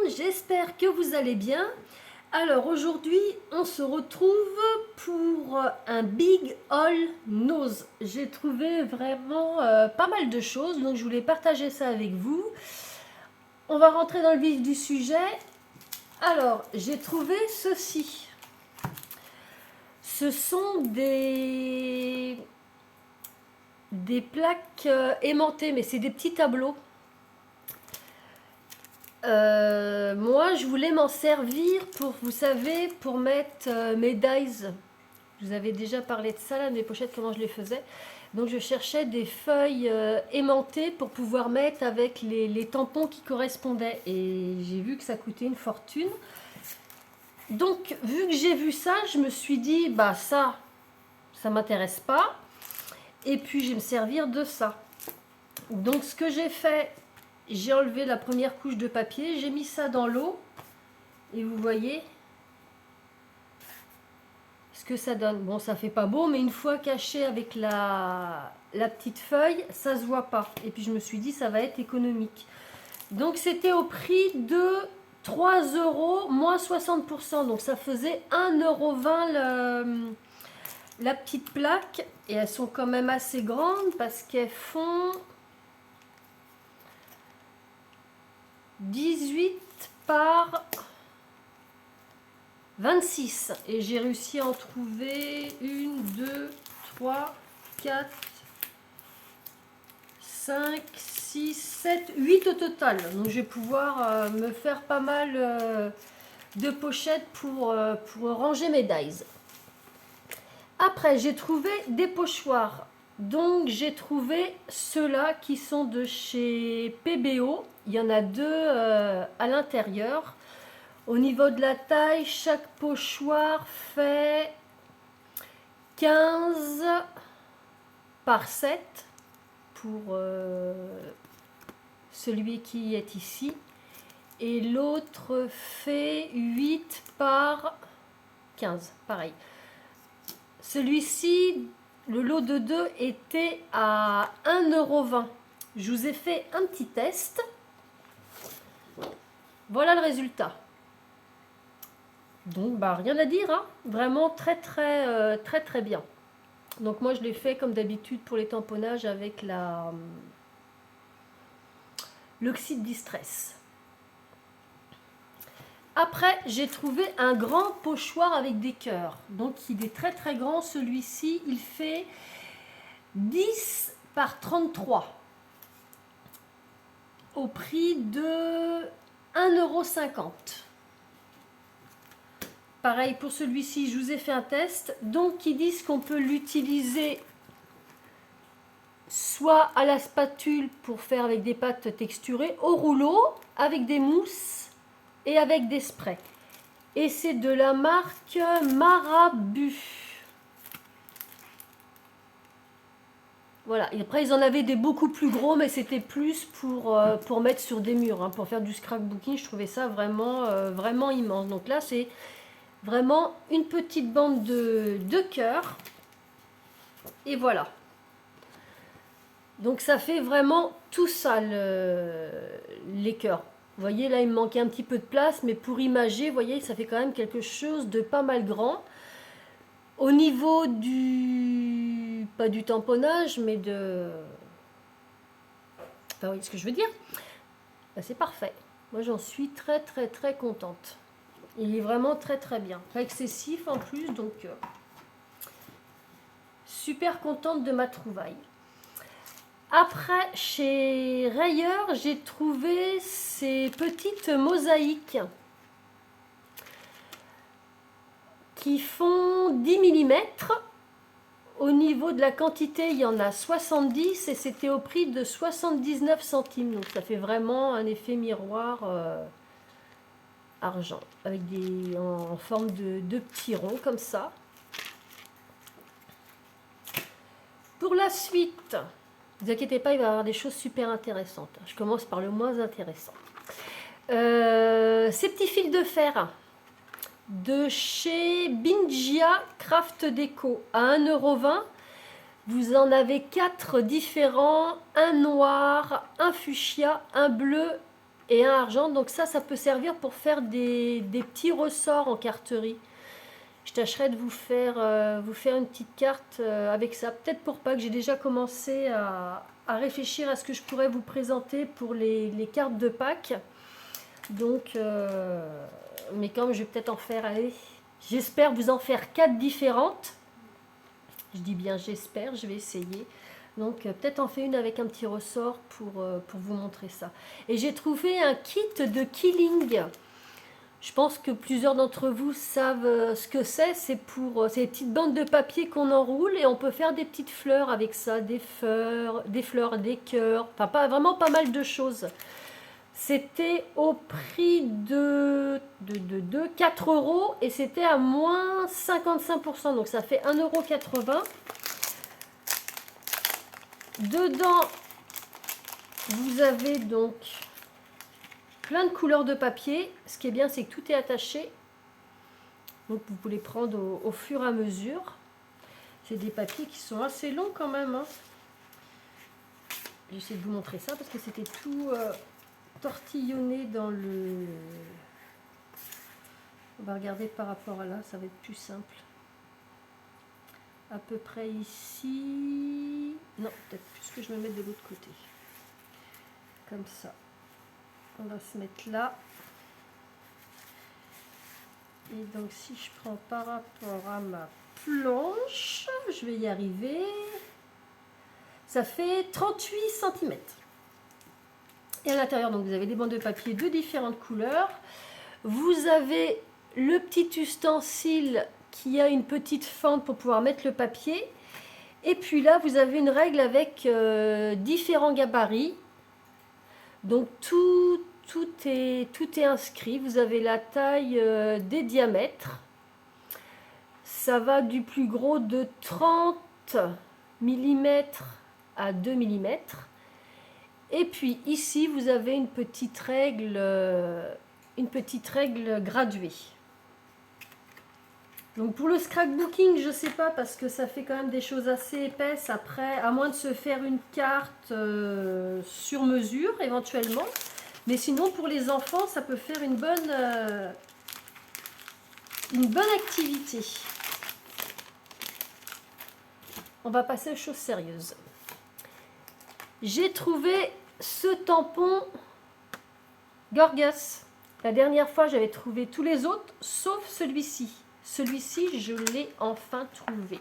j'espère que vous allez bien. Alors aujourd'hui, on se retrouve pour un Big Haul Nose. J'ai trouvé vraiment pas mal de choses, donc je voulais partager ça avec vous. On va rentrer dans le vif du sujet. Alors, j'ai trouvé ceci. Ce sont des plaques aimantées, mais c'est des petits tableaux. Moi, je voulais m'en servir pour, vous savez, pour mettre mes dies. Je vous avais déjà parlé de ça, là, mes pochettes, comment je les faisais. Donc, je cherchais des feuilles aimantées pour pouvoir mettre avec les tampons qui correspondaient. Et j'ai vu que ça coûtait une fortune. Donc, vu que j'ai vu ça, je me suis dit, bah ça m'intéresse pas. Et puis, je vais me servir de ça. Donc, ce que j'ai fait, j'ai enlevé la première couche de papier, j'ai mis ça dans l'eau et vous voyez ce que ça donne. Bon, ça fait pas beau, mais une fois caché avec la petite feuille, ça se voit pas. Et puis je me suis dit, ça va être économique. Donc c'était au prix de 3 € moins 60%. Donc ça faisait 1,20 € la petite plaque. Et elles sont quand même assez grandes parce qu'elles font 18 par 26. Et j'ai réussi à en trouver 1, 2, 3, 4, 5, 6, 7, 8 au total. Donc je vais pouvoir me faire pas mal de pochettes pour ranger mes dies. Après, j'ai trouvé des pochoirs. Donc j'ai trouvé ceux-là qui sont de chez PBO. Il y en a deux à l'intérieur. Au niveau de la taille, chaque pochoir fait 15 par 7 pour celui qui est ici. Et l'autre fait 8 par 15, pareil. Celui-ci, le lot de 2 était à 1,20 €. Je vous ai fait un petit test. Voilà le résultat. Donc, bah, rien à dire, hein. Vraiment très bien. Donc moi, je l'ai fait comme d'habitude pour les tamponnages avec l'oxyde distress. Après, j'ai trouvé un grand pochoir avec des cœurs. Donc, il est très grand. Celui-ci, il fait 10 par 33. Au prix de 1,50 €. Pareil pour celui-ci, je vous ai fait un test. Donc, ils disent qu'on peut l'utiliser soit à la spatule pour faire avec des pâtes texturées, au rouleau, avec des mousses et avec des sprays. Et c'est de la marque Marabu. Voilà, et après ils en avaient des beaucoup plus gros, mais c'était plus pour mettre sur des murs, hein, pour faire du scrapbooking. Je trouvais ça vraiment immense. Donc là, c'est vraiment une petite bande de cœur. Et voilà. Donc ça fait vraiment tout ça, les cœurs. Vous voyez, là, il me manquait un petit peu de place, mais pour imager, vous voyez, ça fait quand même quelque chose de pas mal grand. Au niveau du... pas du tamponnage, mais de... Enfin, vous voyez ce que je veux dire? Ben, c'est parfait. Moi, j'en suis très contente. Il est vraiment très bien. Pas excessif en plus, donc... super contente de ma trouvaille. Après, chez Rayer, j'ai trouvé ces petites mosaïques qui font 10 mm. Au niveau de la quantité, il y en a 70 et c'était au prix de 79 centimes. Donc ça fait vraiment un effet miroir argent, avec en forme de petits ronds comme ça. Pour la suite... Ne vous inquiétez pas, il va y avoir des choses super intéressantes. Je commence par le moins intéressant. Ces petits fils de fer de chez Bingia Craft Déco à 1,20 €. Vous en avez 4 différents. Un noir, un fuchsia, un bleu et un argent. Donc ça peut servir pour faire des petits ressorts en carterie. Je tâcherai de vous faire une petite carte avec ça. Peut-être pour Pâques, j'ai déjà commencé à réfléchir à ce que je pourrais vous présenter pour les cartes de Pâques. Donc, mais comme je vais peut-être en faire, allez, j'espère vous en faire 4 différentes. Je dis bien j'espère, je vais essayer. Donc peut-être en faire une avec un petit ressort pour vous montrer ça. Et j'ai trouvé un kit de Killing. Je pense que plusieurs d'entre vous savent ce que c'est. C'est des petites bandes de papier qu'on enroule et on peut faire des petites fleurs avec ça, des fleurs, des cœurs, enfin vraiment pas mal de choses. C'était au prix de 4 € et c'était à moins 55%, donc ça fait 1,80 €. Dedans, vous avez donc plein de couleurs de papier. Ce qui est bien, c'est que tout est attaché. Donc vous pouvez prendre au fur et à mesure. C'est des papiers qui sont assez longs quand même. Hein. J'essaie de vous montrer ça parce que c'était tout tortillonné dans le... On va regarder par rapport à là, ça va être plus simple. À peu près ici... Non, peut-être plus que je me mette de l'autre côté. Comme ça. On va se mettre là. Et donc si je prends par rapport à ma planche, je vais y arriver. Ça fait 38 cm. Et à l'intérieur, donc vous avez des bandes de papier de différentes couleurs. Vous avez le petit ustensile qui a une petite fente pour pouvoir mettre le papier. Et puis là, vous avez une règle avec différents gabarits. Donc tout est inscrit. Vous avez la taille des diamètres. Ça va du plus gros de 30 mm à 2 mm. Et puis ici, vous avez une petite règle graduée. Donc pour le scrapbooking, je ne sais pas parce que ça fait quand même des choses assez épaisses. Après, à moins de se faire une carte sur mesure éventuellement. Mais sinon, pour les enfants, ça peut faire une bonne activité. On va passer aux choses sérieuses. J'ai trouvé ce tampon Gorgas. La dernière fois, j'avais trouvé tous les autres, sauf celui-ci. Celui-ci, je l'ai enfin trouvé.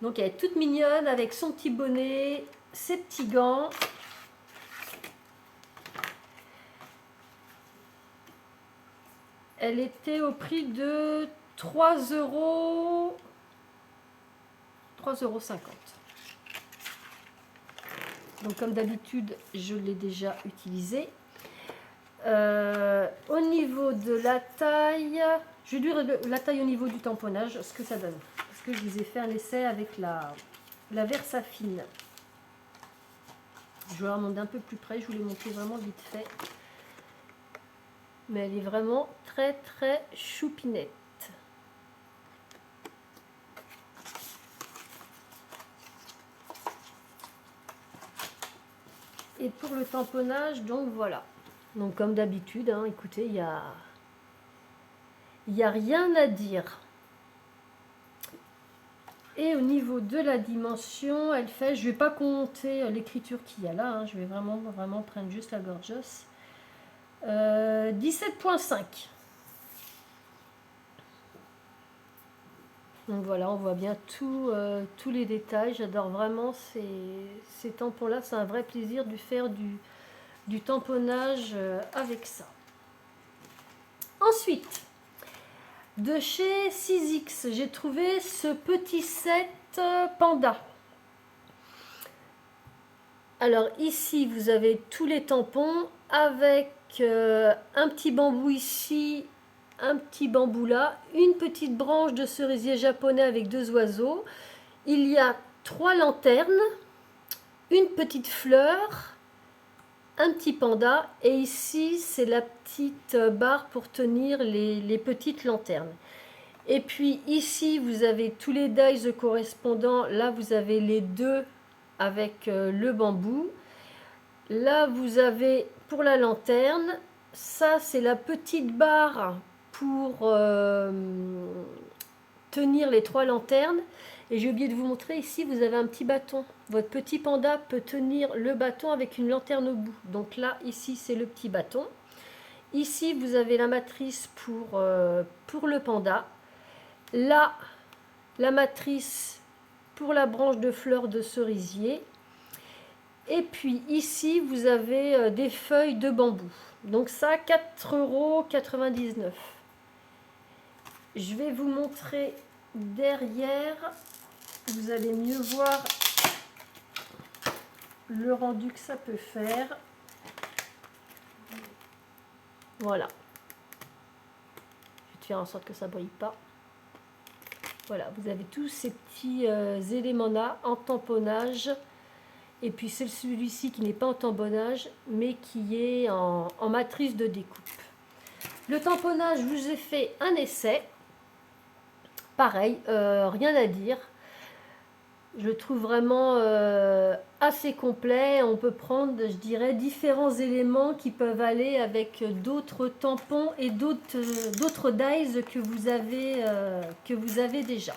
Donc, elle est toute mignonne avec son petit bonnet, ses petits gants. Elle était au prix de 3,50 €. Donc comme d'habitude, je l'ai déjà utilisé. Au niveau de la taille, je vais dire la taille au niveau du tamponnage, ce que ça donne. Parce que je vous ai fait un essai avec la Versafine. Je vais la remonter un peu plus près, je vous l'ai montré vraiment vite fait. Mais elle est vraiment très très choupinette. Et pour le tamponnage, donc voilà. Donc comme d'habitude, hein, écoutez, il y a rien à dire. Et au niveau de la dimension, elle fait, je ne vais pas compter l'écriture qu'il y a là, hein, je vais vraiment prendre juste la Gorgeous. 17,5. Donc voilà, on voit bien tous les détails. J'adore vraiment ces tampons-là. C'est un vrai plaisir de faire du tamponnage avec ça. Ensuite, de chez 6X, j'ai trouvé ce petit set Panda. Alors ici, vous avez tous les tampons avec un petit bambou ici, un petit bambou là, une petite branche de cerisier japonais avec 2 oiseaux. Il y a 3 lanternes, une petite fleur, un petit panda et ici c'est la petite barre pour tenir les petites lanternes. Et puis ici vous avez tous les dies correspondants. Là vous avez les deux avec le bambou. Là vous avez pour la lanterne. Ça, c'est la petite barre pour tenir les 3 lanternes. Et j'ai oublié de vous montrer, ici, vous avez un petit bâton. Votre petit panda peut tenir le bâton avec une lanterne au bout. Donc là, ici, c'est le petit bâton. Ici, vous avez la matrice pour le panda. Là, la matrice pour la branche de fleurs de cerisier. Et puis ici, vous avez des feuilles de bambou. Donc ça, 4,99 €. Je vais vous montrer derrière. Vous allez mieux voir le rendu que ça peut faire. Voilà. Je vais faire en sorte que ça ne brille pas. Voilà, vous avez tous ces petits éléments-là en tamponnage. Et puis c'est celui-ci qui n'est pas en tamponnage, mais qui est en matrice de découpe. Le tamponnage, je vous ai fait un essai. Pareil, rien à dire. Je le trouve vraiment assez complet. On peut prendre, je dirais, différents éléments qui peuvent aller avec d'autres tampons et d'autres dies que vous avez déjà.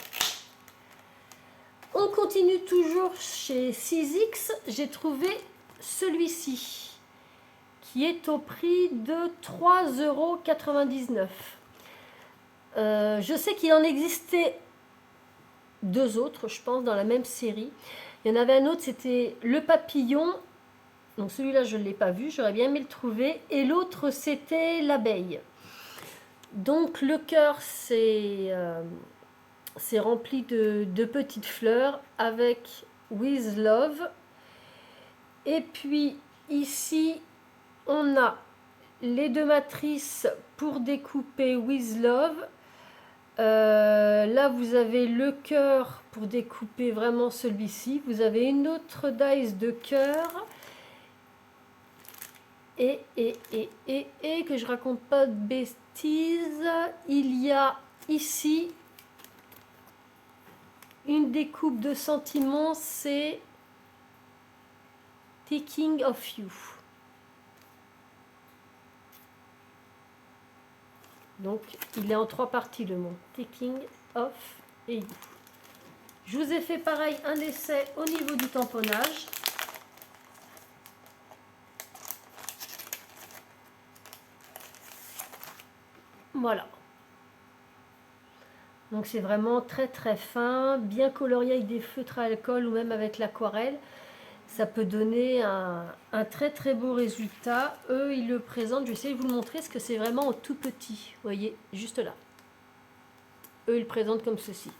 On continue toujours chez 6X. J'ai trouvé celui-ci qui est au prix de 3,99 €. Je sais qu'il en existait 2 autres, je pense, dans la même série. Il y en avait un autre, c'était le papillon. Donc celui-là, je ne l'ai pas vu, j'aurais bien aimé le trouver. Et l'autre, c'était l'abeille. Donc le cœur, c'est rempli de petites fleurs avec With Love. Et puis ici, on a les 2 matrices pour découper With Love. Là, vous avez le cœur pour découper vraiment celui-ci. Vous avez une autre dice de cœur. Et que je raconte pas de bêtises, il y a ici une découpe de sentiments, c'est Thinking of You. Donc, il est en 3 parties le mot. Thinking of et You. Je vous ai fait pareil un essai au niveau du tamponnage. Voilà. Donc c'est vraiment très très fin, bien colorié avec des feutres à alcool ou même avec l'aquarelle. Ça peut donner un très très beau résultat. Eux, ils le présentent, je vais essayer de vous le montrer, parce que c'est vraiment en tout petit. Vous voyez, juste là. Eux, ils le présentent comme ceci.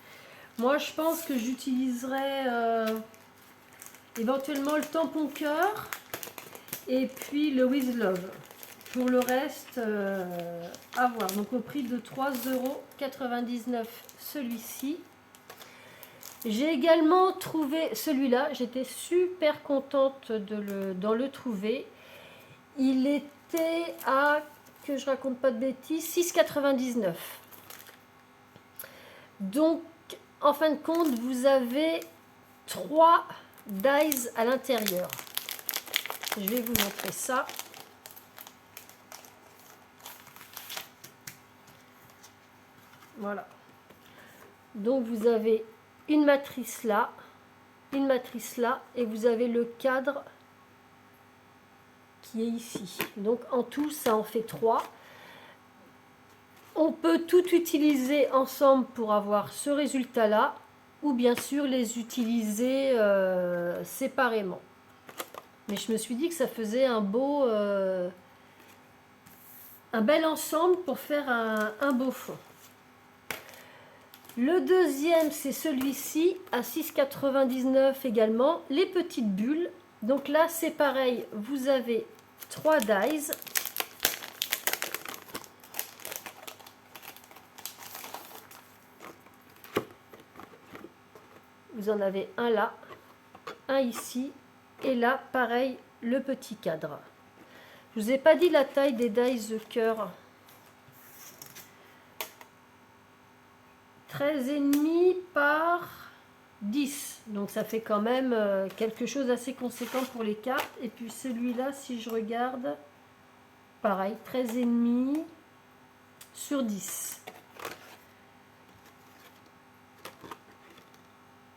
Moi, je pense que j'utiliserai éventuellement le tampon cœur et puis le With Love. Pour le reste, à voir. Donc au prix de 3,99 € celui-ci. J'ai également trouvé celui-là. J'étais super contente d'en le trouver. Il était à, que je raconte pas de bêtises, 6,99 €. Donc en fin de compte, vous avez 3 dies à l'intérieur. Je vais vous montrer ça. Voilà. Donc vous avez une matrice là, et vous avez le cadre qui est ici. Donc en tout, ça en fait 3. On peut tout utiliser ensemble pour avoir ce résultat-là, ou bien sûr les utiliser séparément. Mais je me suis dit que ça faisait un bel ensemble pour faire un beau fond. Le deuxième, c'est celui-ci, à 6,99 € également, les petites bulles. Donc là, c'est pareil, vous avez 3 dies. Vous en avez un là, un ici, et là, pareil, le petit cadre. Je vous ai pas dit la taille des dies de cœur. 13,5 par 10. Donc ça fait quand même quelque chose d'assez conséquent pour les cartes. Et puis celui-là, si je regarde, Pareil, 13,5 sur 10.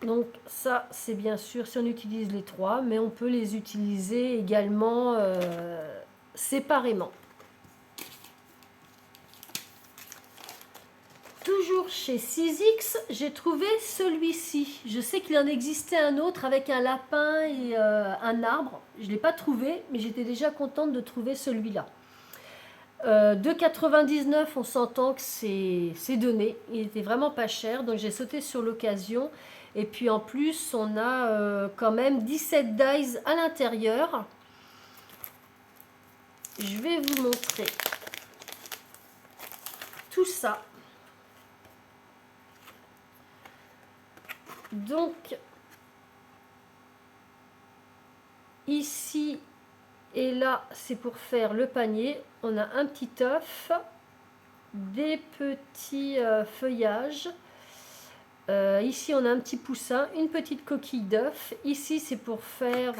Donc ça, c'est bien sûr si on utilise les trois, mais on peut les utiliser également séparément. Toujours chez 6X, j'ai trouvé celui-ci. Je sais qu'il en existait un autre avec un lapin et un arbre. Je ne l'ai pas trouvé, mais j'étais déjà contente de trouver celui-là. 2,99, on s'entend que c'est donné. Il était vraiment pas cher, donc j'ai sauté sur l'occasion. Et puis en plus, on a quand même 17 dies à l'intérieur. Je vais vous montrer tout ça. Donc, ici et là, c'est pour faire le panier. On a un petit œuf, des petits feuillages. Ici, on a un petit poussin, une petite coquille d'œuf. Ici, c'est pour faire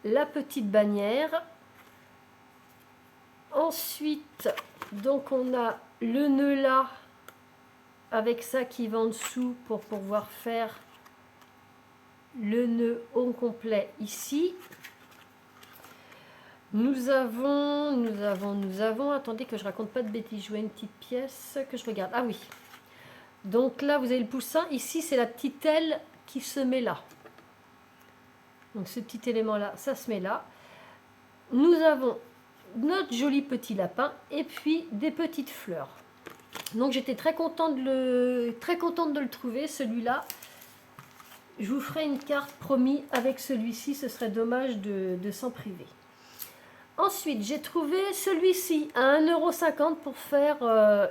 la petite bannière. Ensuite, donc on a le nœud là, avec ça qui va en dessous pour pouvoir faire le nœud au complet ici. Nous avons, attendez que je raconte pas de bêtises, je vois une petite pièce que je regarde. Ah oui, donc là vous avez le poussin, ici c'est la petite aile qui se met là. Donc ce petit élément là, ça se met là. Nous avons notre joli petit lapin et puis des petites fleurs. Donc j'étais très contente de le trouver, celui-là. Je vous ferai une carte, promis, avec celui-ci, ce serait dommage de s'en priver. Ensuite, j'ai trouvé celui-ci à 1,50 € pour faire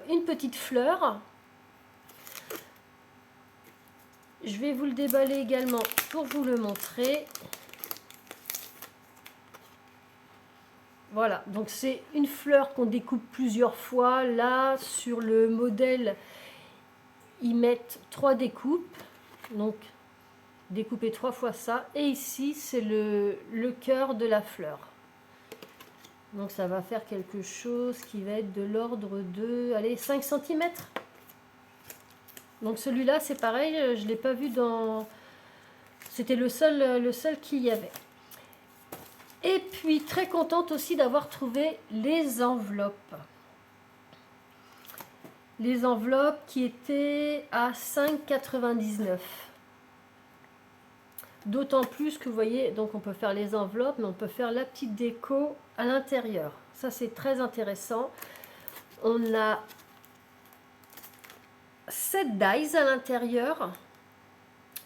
une petite fleur. Je vais vous le déballer également pour vous le montrer. Voilà, donc c'est une fleur qu'on découpe plusieurs fois. Là, sur le modèle, ils mettent 3 découpes. Donc, découper 3 fois ça. Et ici, c'est le cœur de la fleur. Donc, ça va faire quelque chose qui va être de l'ordre de, allez, 5 cm. Donc, celui-là, c'est pareil, je ne l'ai pas vu dans... C'était le seul qu'il y avait. Et puis, très contente aussi d'avoir trouvé les enveloppes. Les enveloppes qui étaient à 5,99 €. D'autant plus que vous voyez, donc on peut faire les enveloppes, mais on peut faire la petite déco à l'intérieur. Ça, c'est très intéressant. On a 7 dies à l'intérieur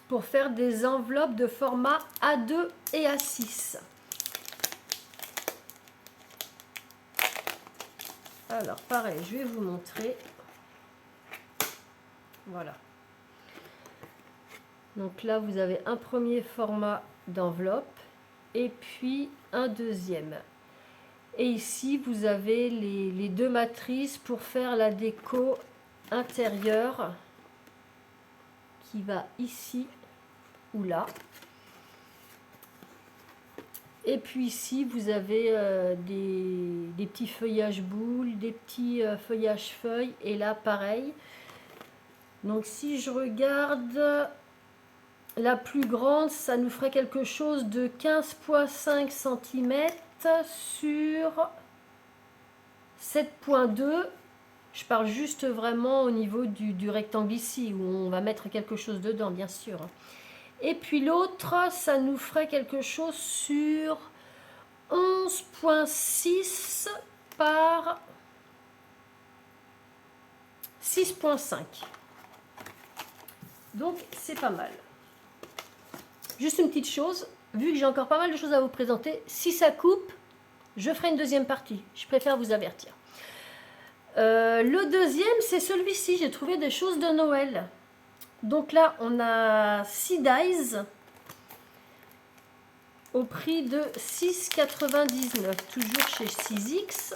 pour faire des enveloppes de format A2 et A6. Alors, pareil, je vais vous montrer. Voilà. Donc là, vous avez un premier format d'enveloppe et puis un deuxième. Et ici, vous avez les 2 matrices pour faire la déco intérieure qui va ici ou là. Et puis ici, vous avez des petits feuillages boules, des petits feuillages feuilles. Et là, pareil. Donc si je regarde... La plus grande, ça nous ferait quelque chose de 15,5 cm sur 7,2. Je parle juste vraiment au niveau du rectangle ici, où on va mettre quelque chose dedans, bien sûr. Et puis l'autre, ça nous ferait quelque chose sur 11,6 par 6,5. Donc c'est pas mal. Juste une petite chose, vu que j'ai encore pas mal de choses à vous présenter, si ça coupe, je ferai une deuxième partie. Je préfère vous avertir. Le deuxième, c'est celui-ci. J'ai trouvé des choses de Noël. Donc là, on a 6 dies au prix de 6,99, toujours chez 6X.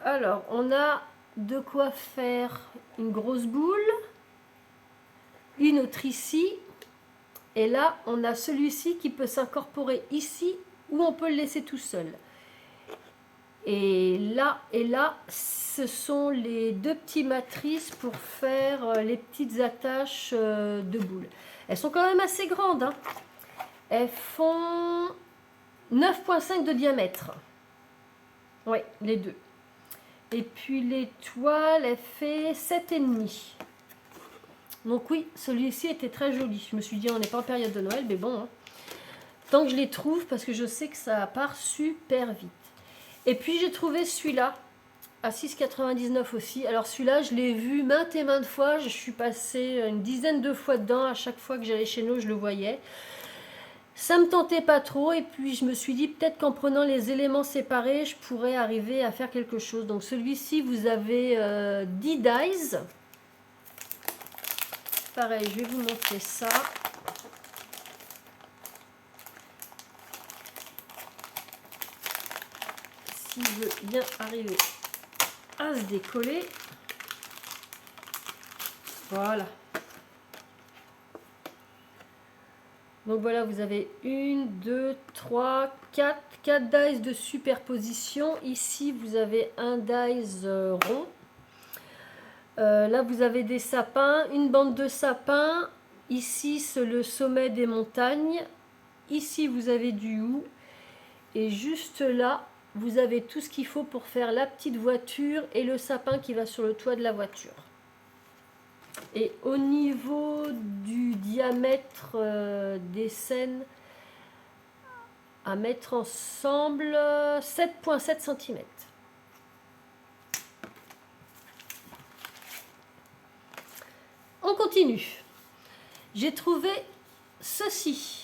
Alors, on a de quoi faire une grosse boule. Une autre ici, Et là, on a celui-ci qui peut s'incorporer ici ou on peut le laisser tout seul. Et là, ce sont les deux petites matrices pour faire les petites attaches de boules. Elles sont quand même assez grandes, hein. Elles font 9,5 de diamètre. Oui, les deux. Et puis l'étoile, elle fait 7,5. Donc oui, celui-ci était très joli. Je me suis dit, on n'est pas en période de Noël, mais bon, hein. Tant que je les trouve, parce que je sais que ça part super vite. Et puis j'ai trouvé celui-là, à 6,99 aussi. Alors celui-là, je l'ai vu maintes et maintes fois. Je suis passée une dizaine de fois dedans. À chaque fois que j'allais chez nous, je le voyais. Ça me tentait pas trop. Et puis je me suis dit, peut-être qu'en prenant les éléments séparés, je pourrais arriver à faire quelque chose. Donc celui-ci, vous avez 10 dies. Pareil, je vais vous montrer ça. S'il veut bien arriver à se décoller. Voilà. Donc voilà, vous avez 1, 2, 3, 4 dies de superposition. Ici, vous avez un dies rond. Là, vous avez des sapins, une bande de sapins. Ici, c'est le sommet des montagnes. Ici, vous avez du hou. Et juste là, vous avez tout ce qu'il faut pour faire la petite voiture et le sapin qui va sur le toit de la voiture. Et au niveau du diamètre des scènes à mettre ensemble, 7,7 cm. On continue. J'ai trouvé ceci.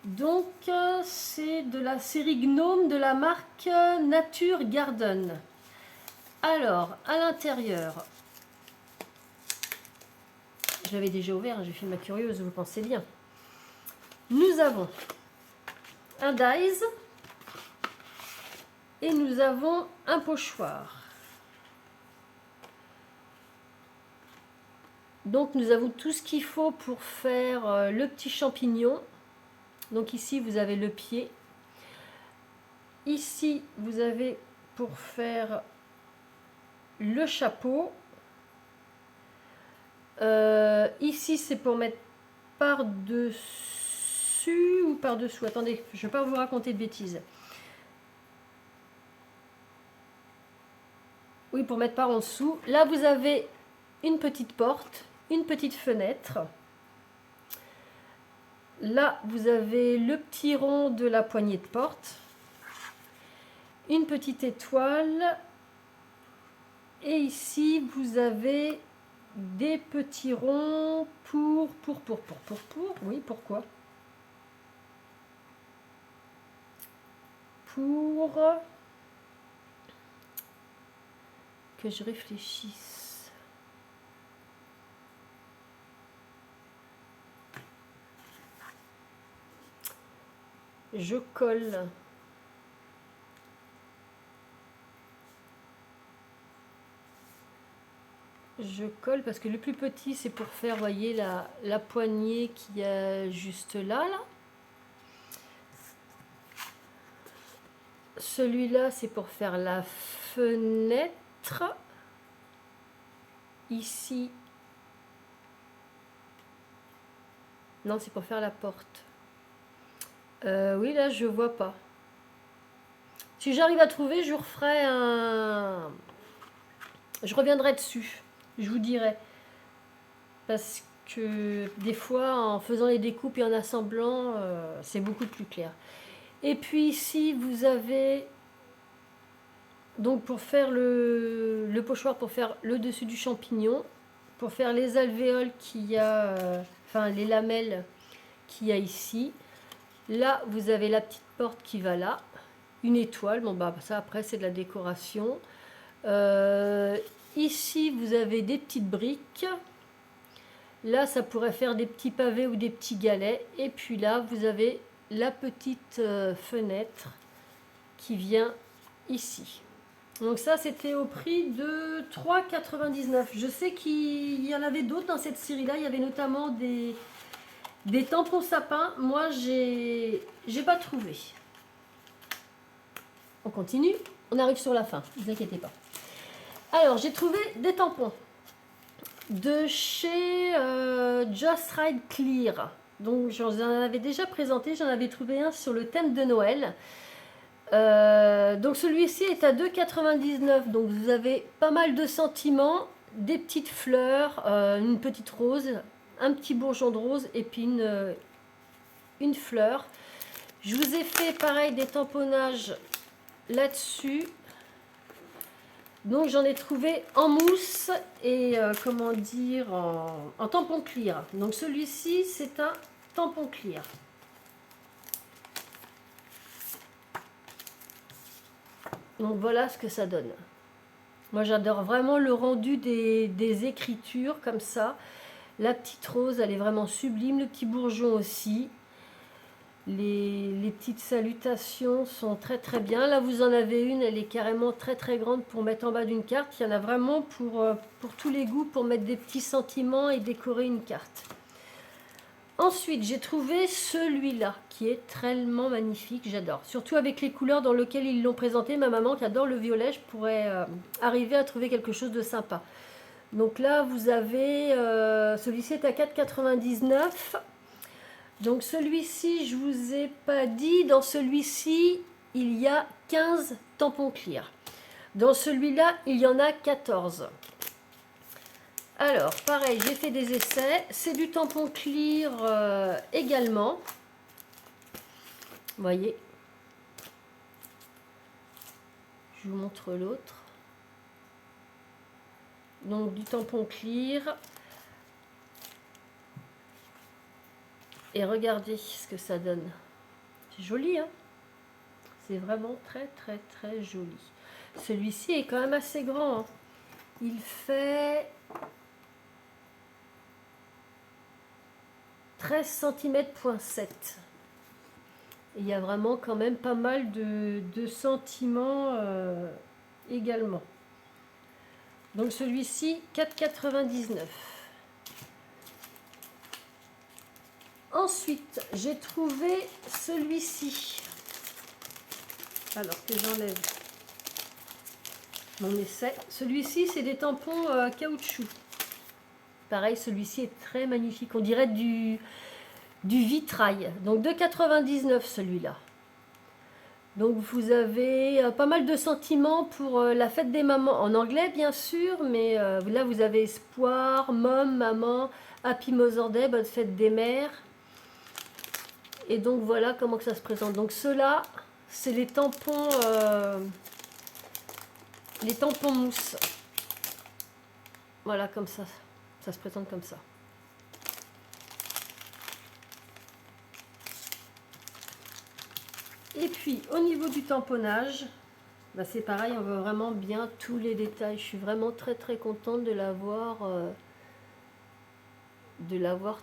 Donc, c'est de la série Gnome de la marque Nature Garden. Alors, à l'intérieur, je l'avais déjà ouvert, j'ai fait ma curieuse, vous pensez bien. Nous avons un dies et nous avons un pochoir. Donc, nous avons tout ce qu'il faut pour faire le petit champignon. Donc ici, vous avez le pied. Ici, vous avez pour faire le chapeau. Ici, c'est pour mettre par-dessus ou par-dessous. Attendez, je ne vais pas vous raconter de bêtises. Oui, pour mettre par en dessous. Là, vous avez une petite porte, une petite fenêtre. Là, vous avez le petit rond de la poignée de porte, une petite étoile, et ici, vous avez des petits ronds pour, oui, pourquoi? Pour que je réfléchisse. Je colle. Je colle parce que le plus petit, c'est pour faire, voyez, la poignée qu'il y a juste là. Celui-là, c'est pour faire la fenêtre. Ici. Non, c'est pour faire la porte. Oui, là, je vois pas. Si j'arrive à trouver, je referai un... Je reviendrai dessus. Je vous dirai. Parce que des fois, en faisant les découpes et en assemblant, c'est beaucoup plus clair. Et puis ici, vous avez... Donc pour faire le pochoir, pour faire le dessus du champignon, pour faire les alvéoles qu'il y a... enfin, les lamelles qu'il y a ici. Là, vous avez la petite porte qui va là. Une étoile. Bon, bah ça, après, c'est de la décoration. Ici, vous avez des petites briques. Là, ça pourrait faire des petits pavés ou des petits galets. Et puis là, vous avez la petite fenêtre qui vient ici. Donc ça, c'était au prix de 3,99 €. Je sais qu'il y en avait d'autres dans cette série-là. Il y avait notamment des Des tampons sapins, moi j'ai pas trouvé. On continue, on arrive sur la fin, ne vous inquiétez pas. Alors j'ai trouvé des tampons de chez Just Ride Clear. Donc j'en avais déjà présenté, j'en avais trouvé un sur le thème de Noël. Donc celui-ci est à 2,99 €. Donc vous avez pas mal de sentiments, des petites fleurs, une petite rose, un petit bourgeon de rose et puis une fleur. Je vous ai fait pareil des tamponnages là-dessus. Donc j'en ai trouvé en mousse et comment dire en tampon clear. Donc celui-ci c'est un tampon clear. Donc voilà ce que ça donne. Moi j'adore vraiment le rendu des écritures comme ça. La petite rose elle est vraiment sublime, le petit bourgeon aussi. Les petites salutations sont très très bien. Là vous en avez une, elle est carrément très très grande pour mettre en bas d'une carte. Il y en a vraiment pour tous les goûts, pour mettre des petits sentiments et décorer une carte. Ensuite j'ai trouvé celui-là qui est tellement magnifique, j'adore. Surtout avec les couleurs dans lesquelles ils l'ont présenté. Ma maman qui adore le violet, je pourrais arriver à trouver quelque chose de sympa. Donc là vous avez, celui-ci est à 4,99 €. Donc celui-ci, je vous ai pas dit, dans celui-ci, il y a 15 tampons clear. Dans celui-là, il y en a 14. Alors, pareil, j'ai fait des essais. C'est du tampon clear également. Vous voyez. Je vous montre l'autre. Donc du tampon clear. Et regardez ce que ça donne. C'est joli, hein? C'est vraiment très très très joli. Celui-ci est quand même assez grand, hein. Il fait 13 cm,7 cm. Il y a vraiment quand même pas mal de sentiments également. Donc celui-ci, 4,99 €. Ensuite, j'ai trouvé celui-ci. Alors que j'enlève mon essai. Celui-ci, c'est des tampons caoutchouc. Pareil, celui-ci est très magnifique. On dirait du vitrail. Donc 2,99 € celui-là. Donc vous avez pas mal de sentiments pour la fête des mamans. En anglais, bien sûr. Mais là, vous avez espoir, mom, maman, happy Mother's Day, bonne fête des mères. Et donc voilà comment que ça se présente. Donc ceux-là, c'est les tampons mousse. Voilà, comme ça. Ça se présente comme ça. Et puis au niveau du tamponnage, bah, c'est pareil, on voit vraiment bien tous les détails. Je suis vraiment très très contente de l'avoir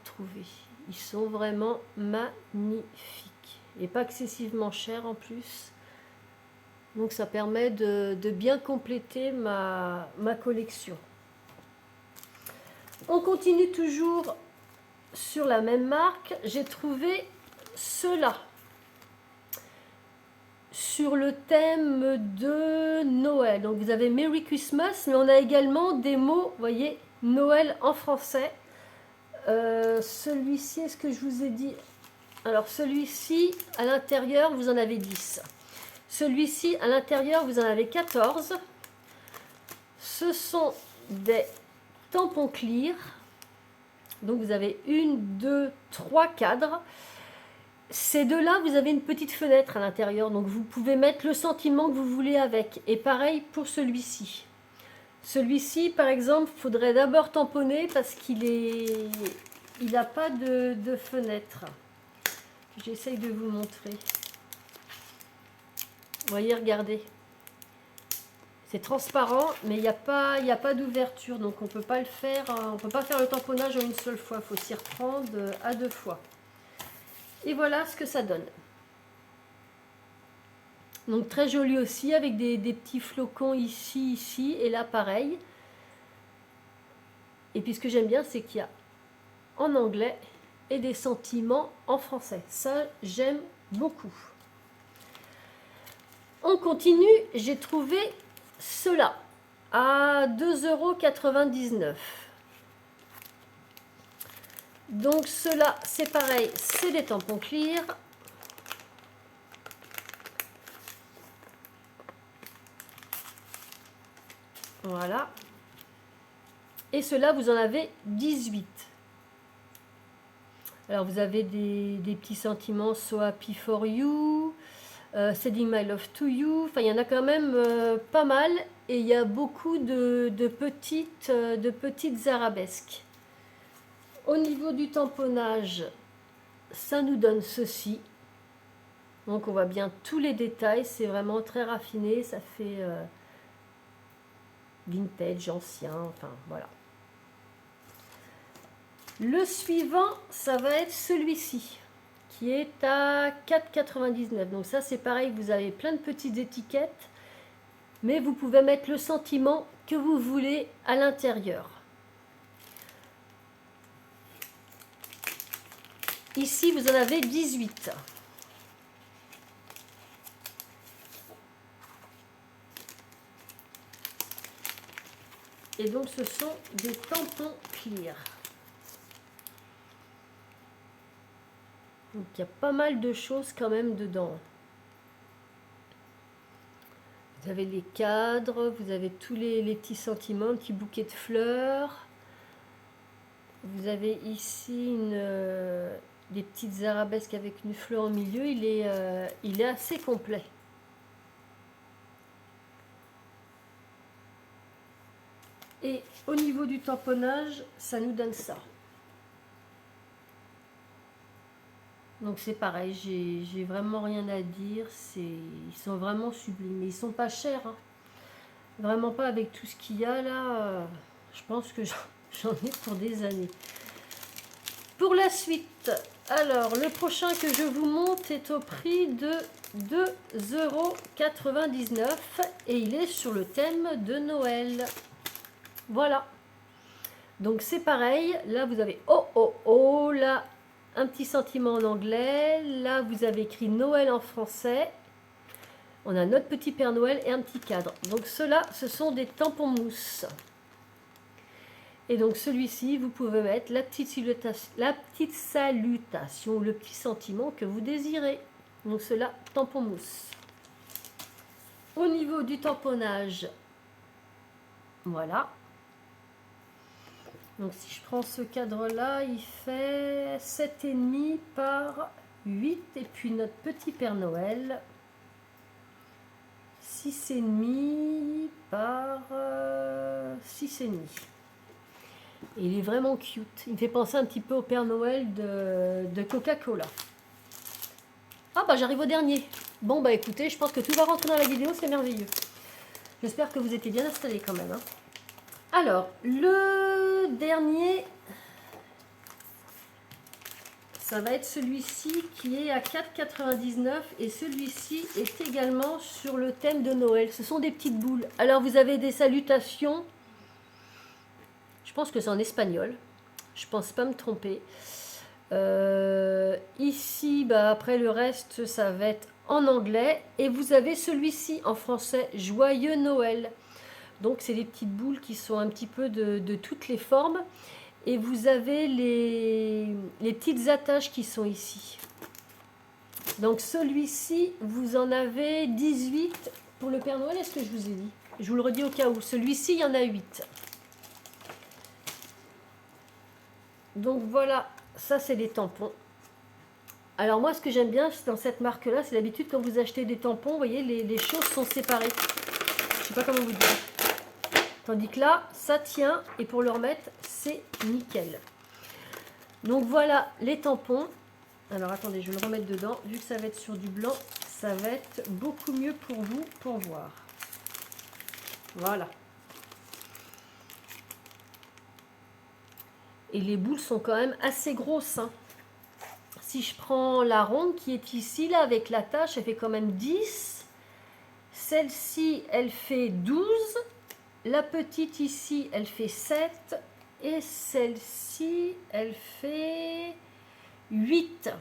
trouvé. Ils sont vraiment magnifiques et pas excessivement chers en plus. Donc ça permet de bien compléter ma collection. On continue toujours sur la même marque. J'ai trouvé ceux-là sur le thème de Noël. Donc vous avez Merry Christmas, mais on a également des mots, vous voyez, Noël en français. Celui-ci, est-ce que je vous ai dit? Alors celui-ci, à l'intérieur, vous en avez 10. Celui-ci, à l'intérieur, vous en avez 14. Ce sont des tampons clear. Donc vous avez 1, 2, 3 cadres. Ces deux-là, vous avez une petite fenêtre à l'intérieur. Donc vous pouvez mettre le sentiment que vous voulez avec. Et pareil pour celui-ci. Celui-ci, par exemple, il faudrait d'abord tamponner parce qu'il n'a pas de fenêtre. J'essaye de vous montrer. Vous voyez, regardez. C'est transparent, mais il n'y a pas d'ouverture. Donc on peut pas le faire. On peut pas faire le tamponnage en une seule fois. Il faut s'y reprendre à 2 fois. Et voilà ce que ça donne. Donc très joli aussi, avec des petits flocons ici, ici, et là pareil. Et puis ce que j'aime bien, c'est qu'il y a en anglais et des sentiments en français. Ça, j'aime beaucoup. On continue, j'ai trouvé cela à 2,99 €. Donc cela, c'est pareil, c'est des tampons clear. Voilà. Et cela, vous en avez 18. Alors vous avez des petits sentiments, So Happy For You, Sending My Love To You. Enfin, il y en a quand même pas mal. Et il y a beaucoup de petites arabesques. Au niveau du tamponnage, ça nous donne ceci. Donc on voit bien tous les détails. C'est vraiment très raffiné. Ça fait vintage, ancien. Enfin, voilà. Le suivant, ça va être celui-ci, qui est à 4,99 €. Donc ça, c'est pareil, vous avez plein de petites étiquettes, mais vous pouvez mettre le sentiment que vous voulez à l'intérieur. Ici, vous en avez 18. Et donc, ce sont des tampons clear. Donc, il y a pas mal de choses quand même dedans. Vous avez les cadres, vous avez tous les petits sentiments, un petit bouquet de fleurs. Vous avez ici des petites arabesques avec une fleur au milieu. Il est assez complet. Et au niveau du tamponnage, ça nous donne ça. Donc c'est pareil, j'ai vraiment rien à dire. Ils sont vraiment sublimes. Ils sont pas chers. Hein. Vraiment pas avec tout ce qu'il y a là. Je pense que j'en ai pour des années. Pour la suite, alors le prochain que je vous montre est au prix de 2,99 € et il est sur le thème de Noël. Voilà. Donc c'est pareil, là vous avez oh oh oh, là un petit sentiment en anglais, là vous avez écrit Noël en français. On a notre petit Père Noël et un petit cadre. Donc ceux-là, ce sont des tampons mousse. Et donc celui-ci, vous pouvez mettre la petite salutation, le petit sentiment que vous désirez. Donc cela, tampon mousse. Au niveau du tamponnage, voilà. Donc si je prends ce cadre-là, il fait 7,5 par 8. Et puis notre petit Père Noël, 6,5 par 6,5. Et il est vraiment cute. Il me fait penser un petit peu au Père Noël de Coca-Cola. Ah bah j'arrive au dernier. Bon bah écoutez, je pense que tout va rentrer dans la vidéo, c'est merveilleux. J'espère que vous étiez bien installés quand même. Hein. Alors, le dernier, ça va être celui-ci qui est à 4,99 € et celui-ci est également sur le thème de Noël. Ce sont des petites boules. Alors vous avez des salutations. Je pense que c'est en espagnol. Je pense pas me tromper. Ici, bah, après le reste, ça va être en anglais. Et vous avez celui-ci en français, Joyeux Noël. Donc, c'est des petites boules qui sont un petit peu de toutes les formes. Et vous avez les petites attaches qui sont ici. Donc, celui-ci, vous en avez 18 pour le Père Noël. Est-ce que je vous ai dit? Je vous le redis au cas où. Celui-ci, il y en a 8. Donc voilà, ça c'est des tampons. Alors moi ce que j'aime bien dans cette marque là, c'est d'habitude quand vous achetez des tampons, vous voyez les choses sont séparées. Je sais pas comment vous dire. Tandis que là, ça tient et pour le remettre, c'est nickel. Donc voilà les tampons. Alors attendez, je vais le remettre dedans. Vu que ça va être sur du blanc, ça va être beaucoup mieux pour vous pour voir. Voilà. Et les boules sont quand même assez grosses. Hein. Si je prends la ronde qui est ici, là, avec la tache, elle fait quand même 10. Celle-ci, elle fait 12. La petite ici, elle fait 7. Et celle-ci, elle fait 8.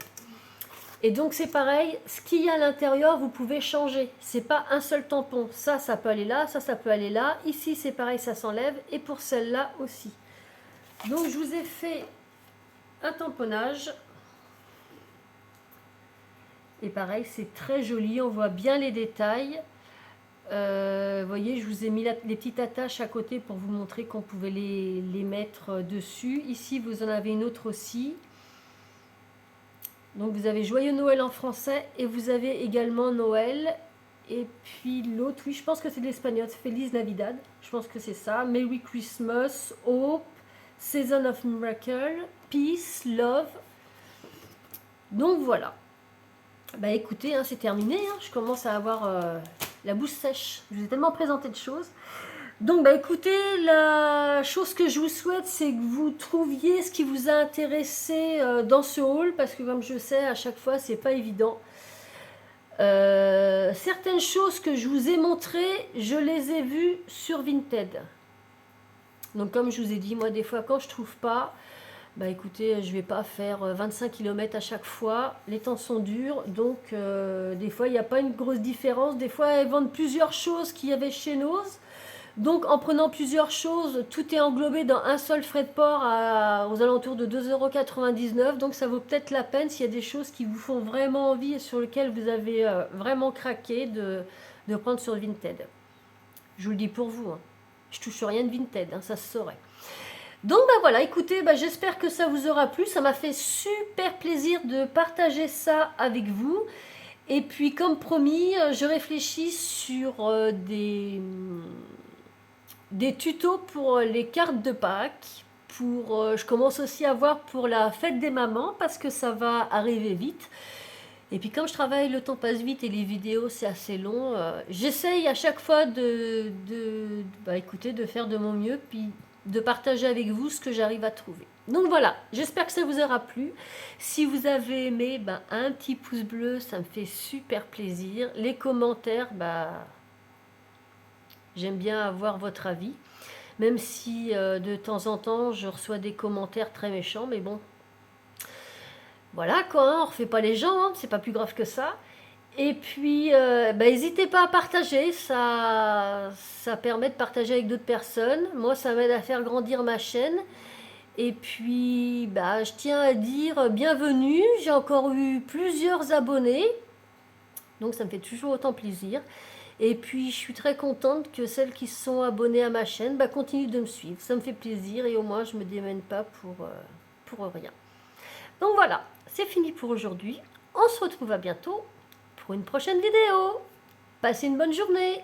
Et donc c'est pareil, ce qu'il y a à l'intérieur, vous pouvez changer. C'est pas un seul tampon. Ça peut aller là, ça peut aller là. Ici c'est pareil, ça s'enlève. Et pour celle-là aussi. Donc je vous ai fait un tamponnage. Et pareil, c'est très joli, on voit bien les détails. Vous voyez, je vous ai mis les petites attaches à côté pour vous montrer qu'on pouvait les mettre dessus. Ici, vous en avez une autre aussi. Donc vous avez Joyeux Noël en français et vous avez également Noël. Et puis l'autre, oui, je pense que c'est de l'espagnol, Feliz Navidad. Je pense que c'est ça. Merry Christmas, Hope, Season of Miracle, Peace, Love. Donc voilà. Bah écoutez, hein, c'est terminé. Hein. Je commence à avoir la bouche sèche. Je vous ai tellement présenté de choses. Donc, bah écoutez, la chose que je vous souhaite, c'est que vous trouviez ce qui vous a intéressé dans ce haul, parce que comme je sais, à chaque fois, c'est pas évident. Certaines choses que je vous ai montrées, je les ai vues sur Vinted. Donc, comme je vous ai dit, moi, des fois, quand je trouve pas, bah écoutez, je vais pas faire 25 km à chaque fois. Les temps sont durs, donc des fois, il n'y a pas une grosse différence. Des fois, elles vendent plusieurs choses qu'il y avait chez Noz. Donc en prenant plusieurs choses, tout est englobé dans un seul frais de port aux alentours de 2,99 €. Donc ça vaut peut-être la peine s'il y a des choses qui vous font vraiment envie et sur lesquelles vous avez vraiment craqué de prendre sur Vinted. Je vous le dis pour vous, hein. Je touche rien de Vinted, hein, ça se saurait. Donc bah voilà, écoutez, bah, j'espère que ça vous aura plu. Ça m'a fait super plaisir de partager ça avec vous. Et puis comme promis, je réfléchis sur des tutos pour les cartes de Pâques. Je commence aussi à voir pour la fête des mamans parce que ça va arriver vite. Et puis comme je travaille, le temps passe vite et les vidéos c'est assez long. J'essaye à chaque fois écoutez, de faire de mon mieux puis de partager avec vous ce que j'arrive à trouver. Donc voilà, j'espère que ça vous aura plu. Si vous avez aimé, un petit pouce bleu, ça me fait super plaisir. Les commentaires, j'aime bien avoir votre avis, même si de temps en temps je reçois des commentaires très méchants, mais bon, voilà quoi, hein, on refait pas les gens, hein, c'est pas plus grave que ça. Et puis, n'hésitez pas à partager, ça permet de partager avec d'autres personnes. Moi, ça m'aide à faire grandir ma chaîne. Et puis, je tiens à dire bienvenue, j'ai encore eu plusieurs abonnés, donc ça me fait toujours autant plaisir. Et puis, je suis très contente que celles qui sont abonnées à ma chaîne continuent de me suivre. Ça me fait plaisir et au moins, je ne me démène pas pour rien. Donc voilà, c'est fini pour aujourd'hui. On se retrouve à bientôt pour une prochaine vidéo. Passez une bonne journée.